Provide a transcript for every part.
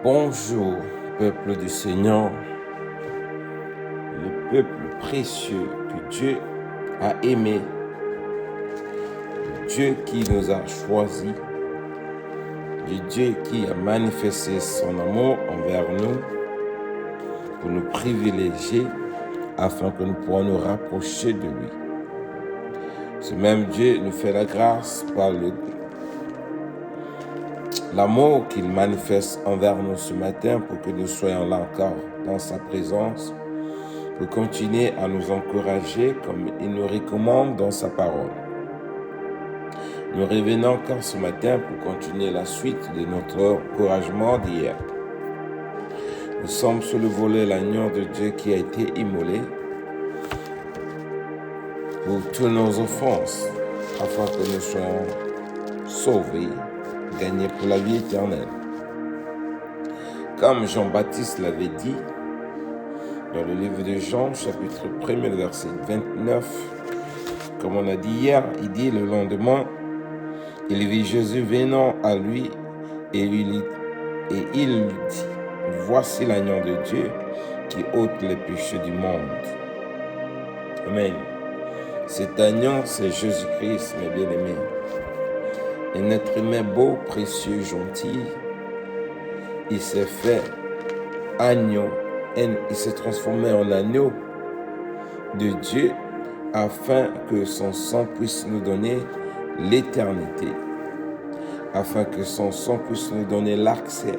Bonjour, peuple du Seigneur, le peuple précieux que Dieu a aimé, le Dieu qui nous a choisis, le Dieu qui a manifesté son amour envers nous pour nous privilégier afin que nous puissions nous rapprocher de lui. Ce même Dieu nous fait la grâce par l'amour qu'il manifeste envers nous ce matin pour que nous soyons là encore dans sa présence, pour continuer à nous encourager comme il nous recommande dans sa parole. Nous revenons encore ce matin pour continuer la suite de notre encouragement d'hier. Nous sommes sur le volet l'agneau de Dieu qui a été immolé pour toutes nos offenses, afin que nous soyons sauvés, gagnés pour la vie éternelle. Comme Jean-Baptiste l'avait dit, dans le livre de Jean, chapitre 1, verset 29, comme on a dit hier, il dit le lendemain, il vit Jésus venant à lui et il lui dit, voici l'agneau de Dieu qui ôte les péchés du monde. Amen. Cet agneau, c'est Jésus-Christ, mes bien-aimés. Un être humain beau, précieux, gentil. Il s'est fait agneau, il s'est transformé en agneau de Dieu afin que son sang puisse nous donner l'éternité, afin que son sang puisse nous donner l'accès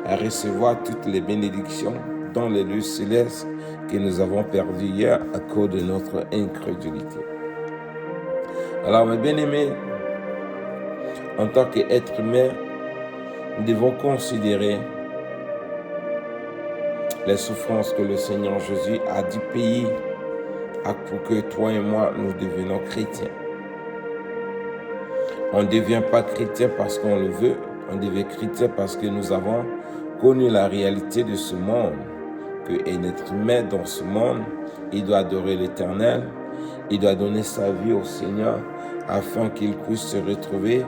à recevoir toutes les bénédictions dans les lieux célestes que nous avons perdus hier à cause de notre incrédulité. Alors, mes bien-aimés, en tant qu'être humain, nous devons considérer les souffrances que le Seigneur Jésus a dû payer pour que toi et moi, nous devenions chrétiens. On ne devient pas chrétien parce qu'on le veut, on devient chrétien parce que nous avons connu la réalité de ce monde, qu'un être humain dans ce monde, il doit adorer l'Éternel, il doit donner sa vie au Seigneur afin qu'il puisse se retrouver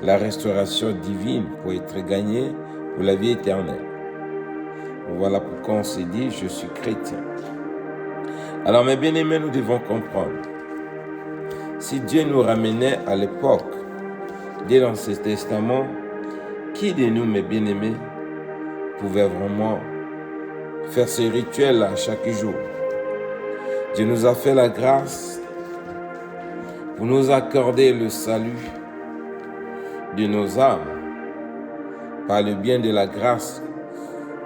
la restauration divine pour être gagné pour la vie éternelle. Voilà pourquoi on s'est dit, je suis chrétien. Alors mes bien-aimés, nous devons comprendre, si Dieu nous ramenait à l'époque, dès l'Ancien Testament, qui de nous, mes bien-aimés, pouvait vraiment faire ce rituel à chaque jour? Dieu nous a fait la grâce pour nous accorder le salut de nos âmes par le bien de la grâce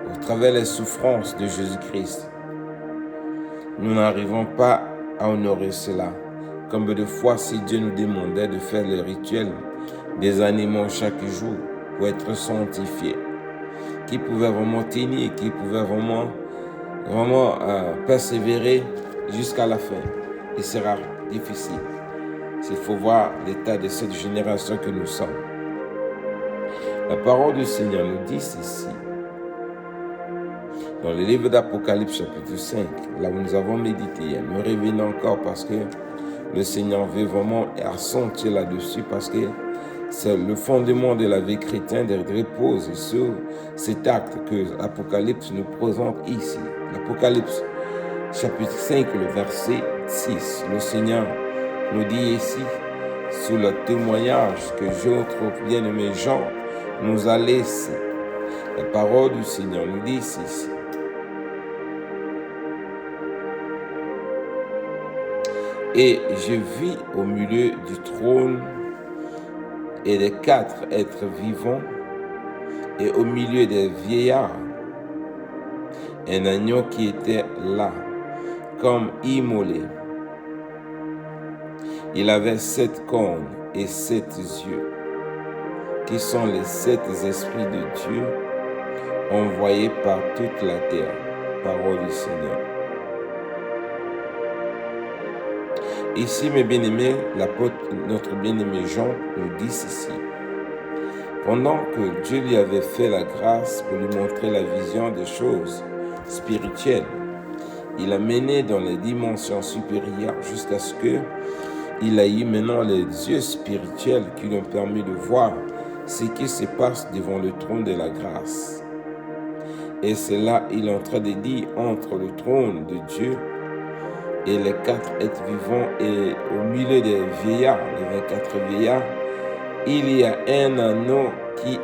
au travers des souffrances de Jésus-Christ. Nous n'arrivons pas à honorer cela. Combien de fois, si Dieu nous demandait de faire le rituel des animaux chaque jour pour être sanctifiés, qui pouvait vraiment tenir, qui pouvait vraiment persévérer jusqu'à la fin? Il sera difficile. Il faut voir l'état de cette génération que nous sommes. La parole du Seigneur nous dit ceci. Dans le livre d'Apocalypse chapitre 5, là où nous avons médité hier, nous revenons encore parce que le Seigneur veut vraiment accentuer là-dessus, parce que c'est le fondement de la vie chrétienne de repose sur cet acte que l'Apocalypse nous présente ici. L'Apocalypse chapitre 5, le verset 6, le Seigneur nous dit ici, sous le témoignage que notre bien-aimé Jean nous a laissé. La parole du Seigneur nous dit ceci. Et je vis au milieu du trône et des 4 êtres vivants et au milieu des vieillards, un agneau qui était là, comme immolé. Il avait 7 cornes et 7 yeux, qui sont les 7 esprits de Dieu envoyés par toute la terre. Parole du Seigneur. Ici, mes bien-aimés, l'apôtre, notre bien-aimé Jean nous dit ceci. Pendant que Dieu lui avait fait la grâce pour lui montrer la vision des choses spirituelles, il l'a mené dans les dimensions supérieures jusqu'à ce qu'il ait eu maintenant les yeux spirituels qui lui ont permis de voir ce qui se passe devant le trône de la grâce. Et c'est là, il est en train de dire, entre le trône de Dieu et les 4 êtres vivants et au milieu des vieillards, les 24 vieillards, il y a un anneau qui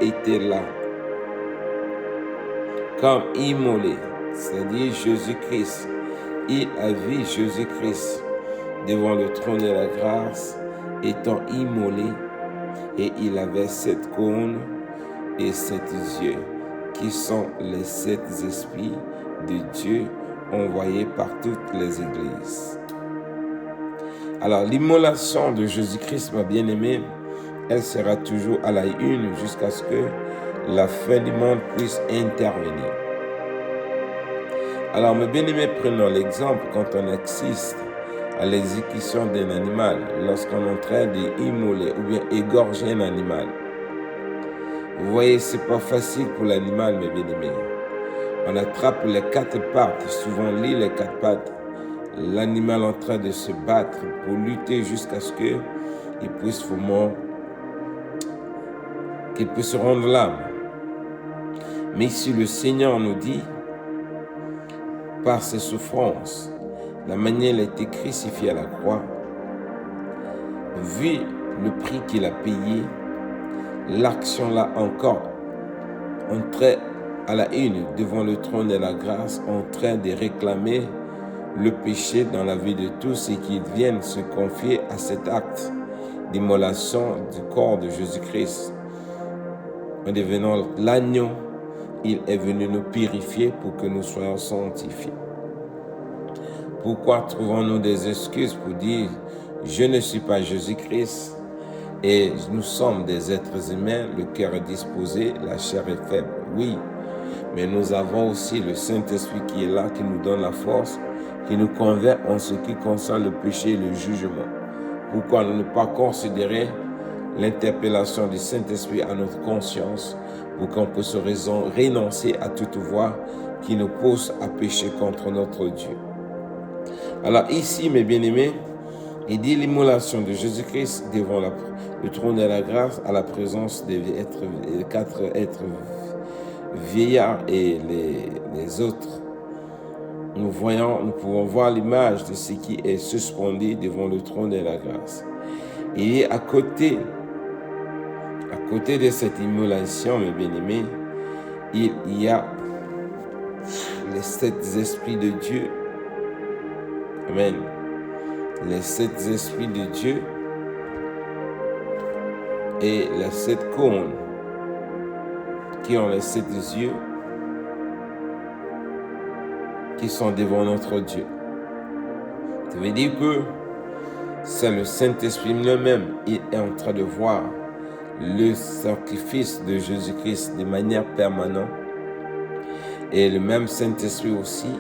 était là, comme immolé, c'est-à-dire Jésus-Christ. Il a vu Jésus-Christ devant le trône de la grâce, étant immolé, et il avait 7 cônes et 7 yeux, qui sont les 7 esprits de Dieu envoyés par toutes les églises. Alors, l'immolation de Jésus-Christ, ma bien-aimée, elle sera toujours à la une jusqu'à ce que la fin du monde puisse intervenir. Alors, mes bien-aimés, prenons l'exemple quand on assiste à l'exécution d'un animal, lorsqu'on est en train d'immoler ou bien égorger un animal. Vous voyez, c'est pas facile pour l'animal, mes bien-aimés. On attrape les 4 pattes, souvent lit les 4 pattes, l'animal en train de se battre pour lutter jusqu'à ce qu'il puisse qu'il puisse rendre l'âme. Mais ici, le Seigneur nous dit, par ses souffrances, la manière il a été crucifié à la croix, vu le prix qu'il a payé, l'action là encore, entrait à la une devant le trône de la grâce, en train de réclamer le péché dans la vie de tous ceux qui viennent se confier à cet acte d'immolation du corps de Jésus-Christ. En devenant l'agneau, il est venu nous purifier pour que nous soyons sanctifiés. Pourquoi trouvons-nous des excuses pour dire « Je ne suis pas Jésus-Christ » et nous sommes des êtres humains, le cœur est disposé, la chair est faible. Oui, mais nous avons aussi le Saint-Esprit qui est là, qui nous donne la force, qui nous convainc en ce qui concerne le péché et le jugement. Pourquoi ne pas considérer l'interpellation du Saint-Esprit à notre conscience pour qu'on puisse renoncer à toute voie qui nous pousse à pécher contre notre Dieu. Alors ici, mes bien-aimés, il dit l'immolation de Jésus-Christ devant le trône de la grâce à la présence des 4 êtres vieillards et les autres. Nous pouvons voir l'image de ce qui est suspendu devant le trône de la grâce. Et à côté de cette immolation, mes bien-aimés, il y a les 7 esprits de Dieu. Amen. Les 7 esprits de Dieu et les 7 cônes qui ont les 7 yeux qui sont devant notre Dieu. Ça veut dire que c'est le Saint-Esprit lui-même. Il est en train de voir le sacrifice de Jésus-Christ de manière permanente. Et le même Saint-Esprit aussi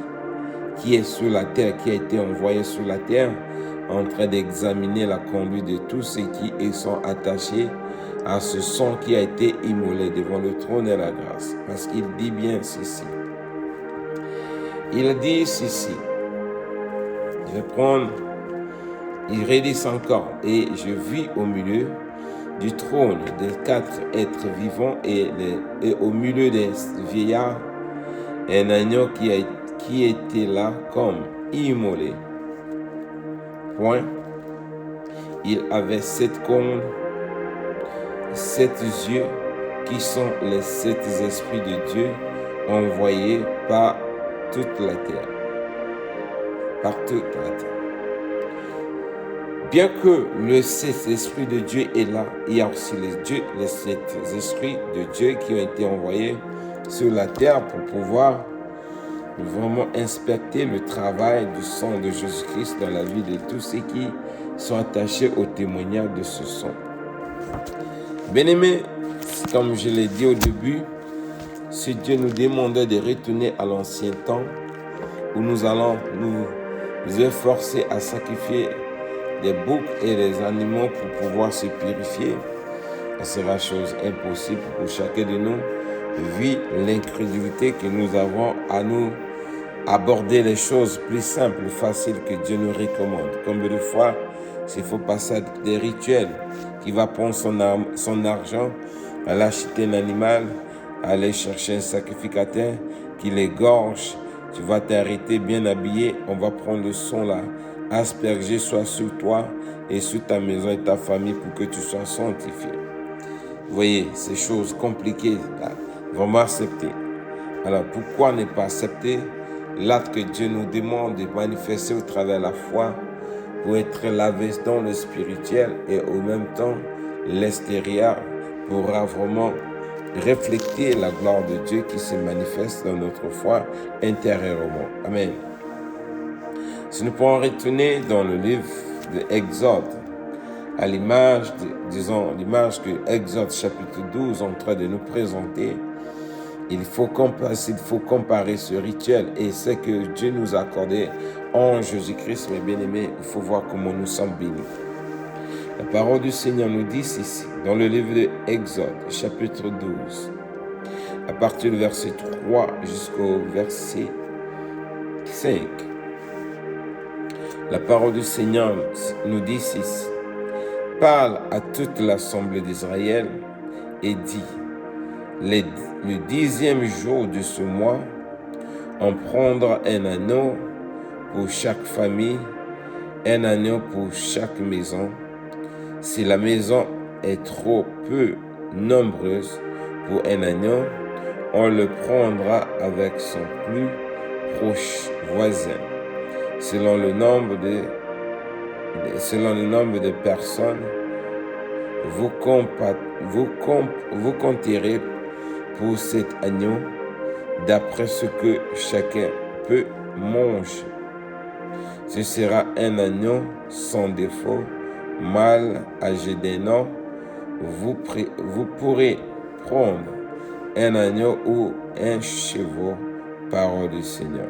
qui est sur la terre, qui a été envoyé sur la terre, en train d'examiner la conduite de tous ceux qui sont attachés à ce sang qui a été immolé devant le trône de la grâce. Parce qu'il dit bien ceci. Il dit ceci. Je vais prendre, il redit encore. Et je vis au milieu du trône des 4 êtres vivants et au milieu des vieillards un agneau qui était là comme immolé. Point. Il avait 7 cônes, 7 yeux qui sont les 7 esprits de Dieu envoyés par toute la terre. Par toute la terre. Bien que le 7 esprit de Dieu est là, il y a aussi les 7 esprits de Dieu qui ont été envoyés sur la terre pour pouvoir vraiment inspecter le travail du sang de Jésus-Christ dans la vie de tous ceux qui sont attachés au témoignage de ce sang. Bien-aimés, comme je l'ai dit au début, si Dieu nous demandait de retourner à l'ancien temps, où nous allons nous efforcer à sacrifier des boucs et des animaux pour pouvoir se purifier, ce sera chose impossible pour chacun de nous, vu l'incrédulité que nous avons à nous aborder les choses plus simples, faciles que Dieu nous recommande. Combien de fois, s'il faut passer à des rituels, qui va prendre son argent, aller acheter un animal, aller chercher un sacrificateur qui l'égorge. Tu vas t'arrêter bien habillé. On va prendre le sang là, asperger soit sur toi et sur ta maison et ta famille pour que tu sois sanctifié. Vous voyez, ces choses compliquées là, vraiment accepter. Alors pourquoi ne pas accepter l'acte que Dieu nous demande de manifester au travers de la foi pour être lavé dans le spirituel et au même temps l'extérieur pourra vraiment refléter la gloire de Dieu qui se manifeste dans notre foi intérieurement. Amen. Si nous pouvons retourner dans le livre de Exode, à l'image, l'image que Exode chapitre 12 est en train de nous présenter, il faut comparer ce rituel et ce que Dieu nous a accordé en Jésus-Christ, mes bien-aimés. Il faut voir comment nous sommes bénis. La parole du Seigneur nous dit ici, dans le livre de Exode, chapitre 12, à partir du verset 3 jusqu'au verset 5. La parole du Seigneur nous dit ici, parle à toute l'assemblée d'Israël et dit, le 10e jour de ce mois, on prendra un agneau pour chaque famille, un agneau pour chaque maison. Si la maison est trop peu nombreuse pour un agneau, on le prendra avec son plus proche voisin. Selon le nombre de personnes, vous compterez pour cet agneau d'après ce que chacun peut manger. Ce sera un agneau sans défaut, mâle âgé d'un an. Vous pourrez prendre un agneau ou un chevreau, parole du Seigneur.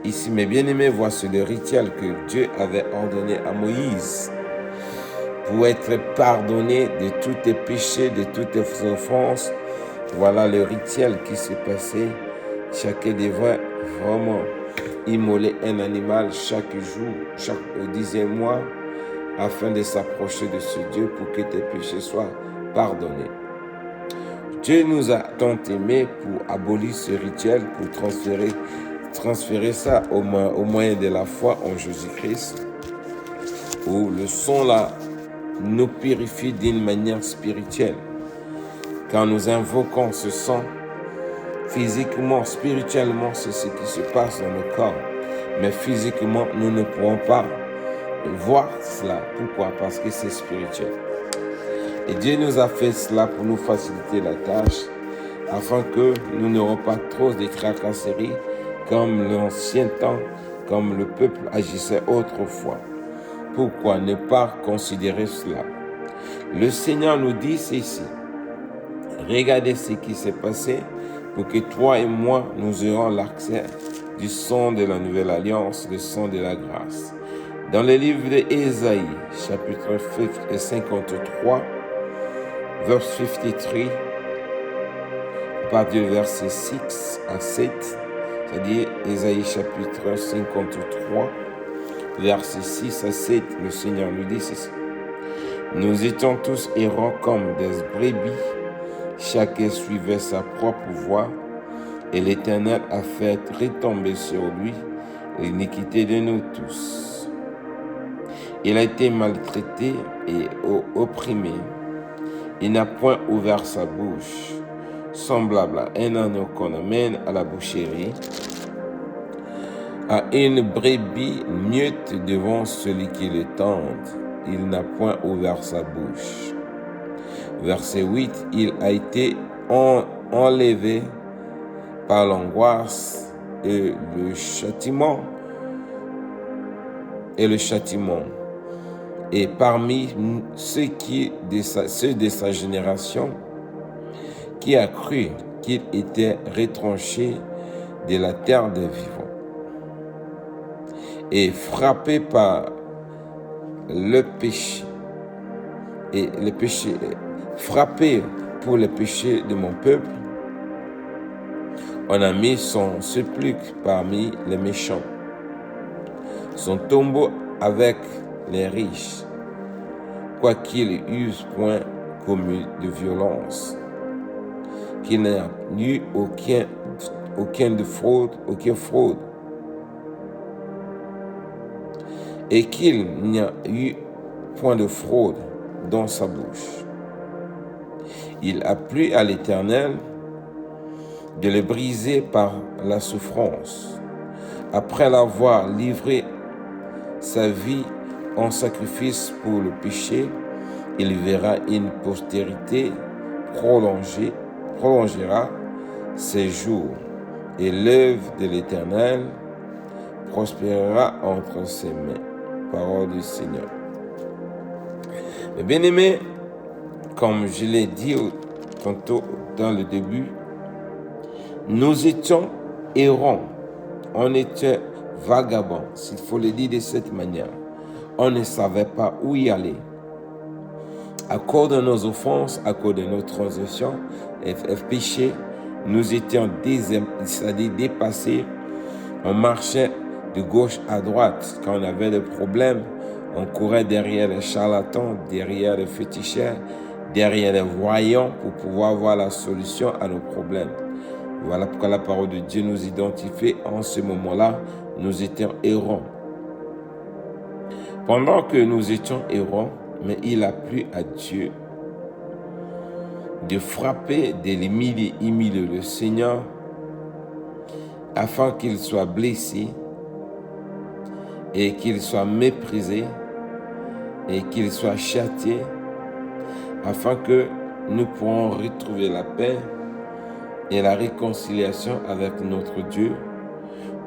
Ici, mes bien-aimés, voici le rituel que Dieu avait ordonné à Moïse pour être pardonné de tous tes péchés, de toutes tes offenses. Voilà le rituel qui s'est passé. Chacun devrait vraiment immoler un animal chaque jour, au 10e mois, afin de s'approcher de ce Dieu pour que tes péchés soient pardonnés. Dieu nous a tant aimés pour abolir ce rituel, pour transférer ça au moyen de la foi en Jésus-Christ, où le sang là nous purifie d'une manière spirituelle. Quand nous invoquons ce sang, physiquement, spirituellement, c'est ce qui se passe dans le corps. Mais physiquement, nous ne pourrons pas voir cela. Pourquoi? Parce que c'est spirituel. Et Dieu nous a fait cela pour nous faciliter la tâche, afin que nous n'aurons pas trop de tracasseries comme l'ancien temps, comme le peuple agissait autrefois. Pourquoi ne pas considérer cela? Le Seigneur nous dit ceci. Regardez ce qui s'est passé pour que toi et moi, nous ayons l'accès du sang de la nouvelle alliance, du sang de la grâce. Dans le livre d'Ésaïe, chapitre 53, verse 53, à partir du verset 6 à 7, c'est-à-dire Ésaïe chapitre 53, verset 6 à 7, le Seigneur nous dit ceci. Nous étions tous errants comme des brebis, chacun suivait sa propre voie, et l'Éternel a fait retomber sur lui l'iniquité de nous tous. Il a été maltraité et opprimé. Il n'a point ouvert sa bouche, semblable à un agneau qu'on amène à la boucherie, à une brebis mute devant celui qui le tente. Il n'a point ouvert sa bouche. Verset 8, il a été enlevé par l'angoisse et le châtiment. Et parmi ceux de sa génération, qui a cru qu'il était retranché de la terre des vivants, et frappé par le péché, frappé pour le péché de mon peuple, on a mis son sepulcre parmi les méchants, son tombeau avec les riches, quoiqu'il use point commis de violence. qu'il n'y a eu aucune fraude, et qu'il n'y a eu point de fraude dans sa bouche. Il a plu à l'Éternel de le briser par la souffrance. Après l'avoir livré sa vie en sacrifice pour le péché, il verra une postérité prolongera ses jours, et l'œuvre de l'Éternel prospérera entre ses mains. Parole du Seigneur. Mais bien aimé, comme je l'ai dit tantôt dans le début, nous étions errants, on était vagabonds, s'il faut le dire de cette manière. On ne savait pas où y aller. À cause de nos offenses, à cause de nos transgressions et péchés, nous étions dépassés. On marchait de gauche à droite. Quand on avait des problèmes, on courait derrière les charlatans, derrière les féticheurs, derrière les voyants pour pouvoir voir la solution à nos problèmes. Voilà pourquoi la parole de Dieu nous identifie. En ce moment-là, nous étions errants. Pendant que nous étions errants, mais il a plu à Dieu de frapper, de l'humilier le Seigneur, afin qu'il soit blessé et qu'il soit méprisé et qu'il soit châtié, afin que nous pourrons retrouver la paix et la réconciliation avec notre Dieu,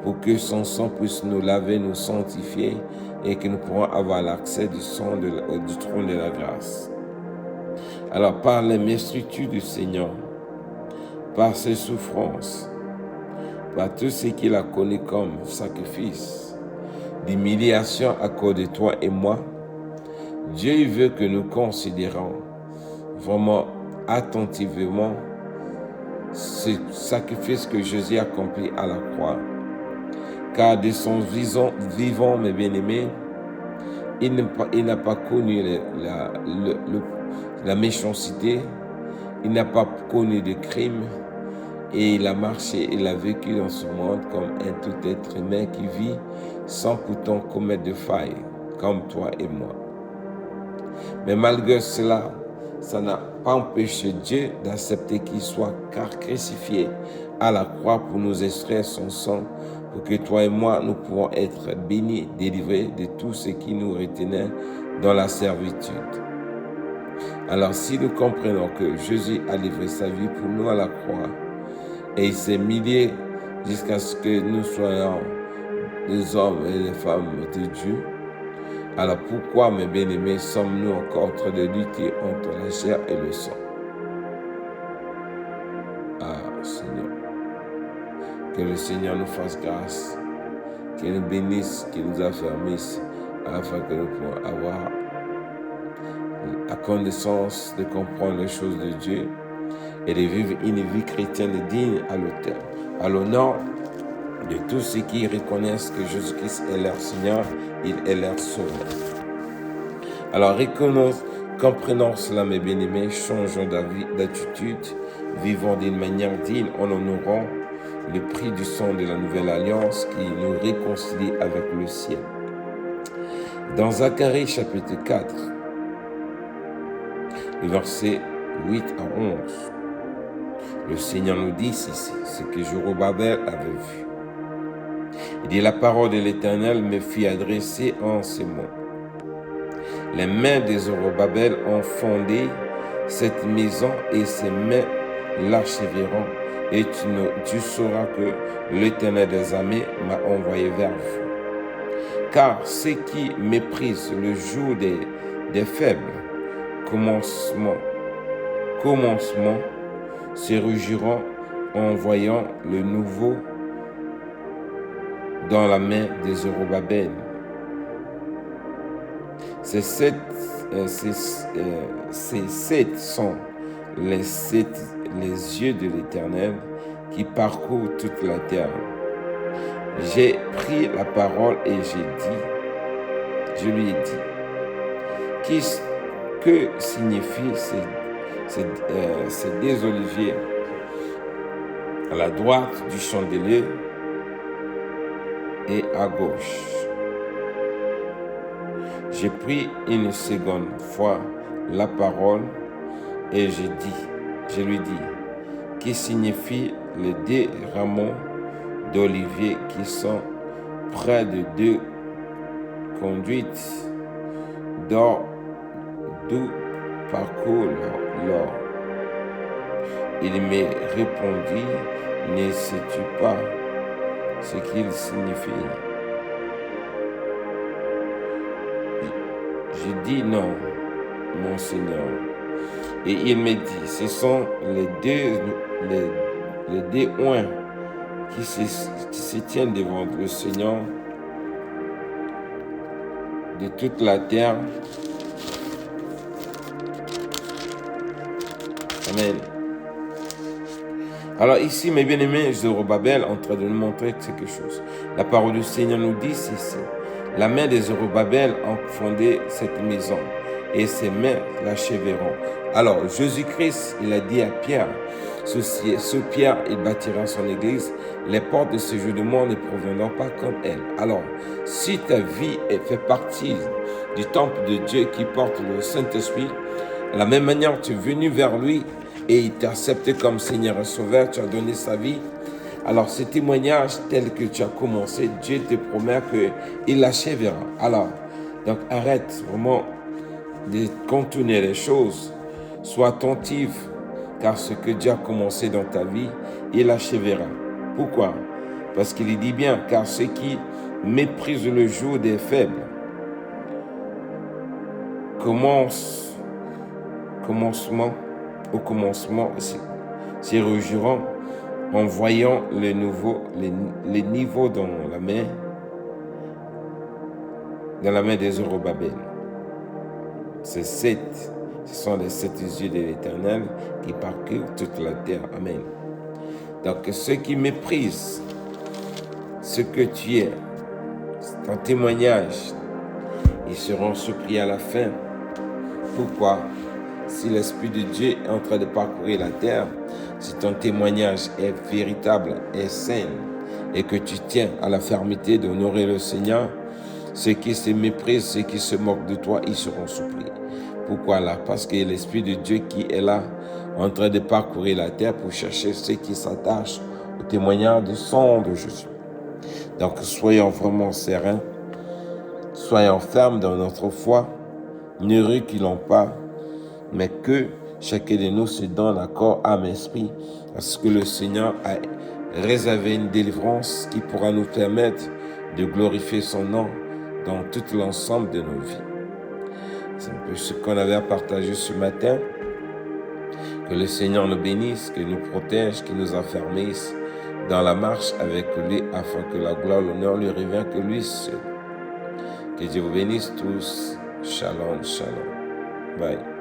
pour que son sang puisse nous laver, nous sanctifier, et que nous pourrons avoir l'accès du trône de la grâce. Alors, par les meurtrissures du Seigneur, par ses souffrances, par tout ce qu'il a connu comme sacrifice, d'humiliation à cause de toi et moi, Dieu veut que nous considérons vraiment attentivement ce sacrifice que Jésus a accompli à la croix. Car de son vivant, mes bien-aimés, il n'a pas connu la méchanceté, il n'a pas connu de crime, et il a marché, il a vécu dans ce monde comme un tout être humain qui vit sans pourtant commettre de failles, comme toi et moi. Mais malgré cela, ça n'a pas empêché Dieu d'accepter qu'il soit crucifié à la croix pour nous extraire son sang, pour que toi et moi, nous pourrons être bénis, délivrés de tout ce qui nous retenait dans la servitude. Alors, si nous comprenons que Jésus a livré sa vie pour nous à la croix, et il s'est humilié jusqu'à ce que nous soyons des hommes et des femmes de Dieu, alors pourquoi, mes bien-aimés, sommes-nous encore en train de lutter entre la chair et le sang? Ah, Seigneur. Que le Seigneur nous fasse grâce, qu'il nous bénisse, qu'il nous affermisse, afin que nous puissions avoir la connaissance de comprendre les choses de Dieu et de vivre une vie chrétienne digne à l'honneur de tous ceux qui reconnaissent que Jésus-Christ est leur Seigneur, il est leur Sauveur. Alors, comprenons cela, mes bien-aimés, changeons d'attitude, vivons d'une manière digne en honorant le prix du sang de la nouvelle alliance qui nous réconcilie avec le ciel. Dans Zacharie chapitre 4, le verset 8 à 11, le Seigneur nous dit ceci, ce que Zorobabel avait vu. Il dit, la parole de l'Éternel me fit adresser en ces mots. Les mains de Zorobabel ont fondé cette maison et ses mains l'archiveront. Et tu sauras que l'Éternel des armées m'a envoyé vers vous. Car ceux qui méprisent le jour des faibles, commencement, se réjouiront en voyant le nouveau dans la main de Zorobabel. Ces sept sont les yeux de l'Éternel qui parcourent toute la terre. J'ai pris la parole et je lui ai dit, que signifient ces deux oliviers à la droite du chandelier et à gauche. J'ai pris une seconde fois la parole et je lui dis, qui signifie les 2 rameaux d'olivier qui sont près de 2 conduites d'or d'où parcourt l'or. Il me répondit, ne sais-tu pas ce qu'il signifie? Je dis non, mon Seigneur. Et il me dit, ce sont les deux oins qui se tiennent devant le Seigneur de toute la terre. Amen. Alors ici, mes bien-aimés, Zorobabel est en train de nous montrer quelque chose. La parole du Seigneur nous dit ceci. La main de Zorobabel a fondé cette maison et ses mains l'achèveront. Alors, Jésus-Christ, il a dit à Pierre, ce Pierre, il bâtira son église. Les portes de ce jeu de monde ne proviendront pas comme elle. Alors, si ta vie fait partie du temple de Dieu qui porte le Saint-Esprit, de la même manière, tu es venu vers lui et il t'a accepté comme Seigneur et Sauveur, tu as donné sa vie. Alors, ce témoignage tel que tu as commencé, Dieu te promet qu'il l'achèvera. Alors, donc arrête vraiment de contourner les choses. Sois attentif, car ce que Dieu a commencé dans ta vie, il l'achèvera. Pourquoi? Parce qu'il dit bien, car ceux qui méprisent le jour des faibles au commencement, s'y réjouiront en voyant les niveaux dans la main des Zorobabel. Ce sont les 7 yeux de l'Éternel qui parcourent toute la terre. Amen. Donc ceux qui méprisent ce que tu es, ton témoignage, ils seront surpris à la fin. Pourquoi? Si l'Esprit de Dieu est en train de parcourir la terre, si ton témoignage est véritable et sain, et que tu tiens à la fermeté d'honorer le Seigneur, ceux qui se méprisent, ceux qui se moquent de toi, ils seront surpris. Pourquoi là? Parce que l'Esprit de Dieu qui est là, en train de parcourir la terre pour chercher ceux qui s'attachent au témoignage du sang de Jésus. Donc soyons vraiment sereins, soyons fermes dans notre foi, ne reculons pas, mais que chacun de nous se donne accord âme et esprit, parce que le Seigneur a réservé une délivrance qui pourra nous permettre de glorifier son nom dans tout l'ensemble de nos vies. C'est un peu ce qu'on avait à partager ce matin. Que le Seigneur nous bénisse, qu'il nous protège, qu'il nous affermisse dans la marche avec lui, afin que la gloire, l'honneur lui revienne que lui seul. Que Dieu vous bénisse tous. Shalom, shalom. Bye.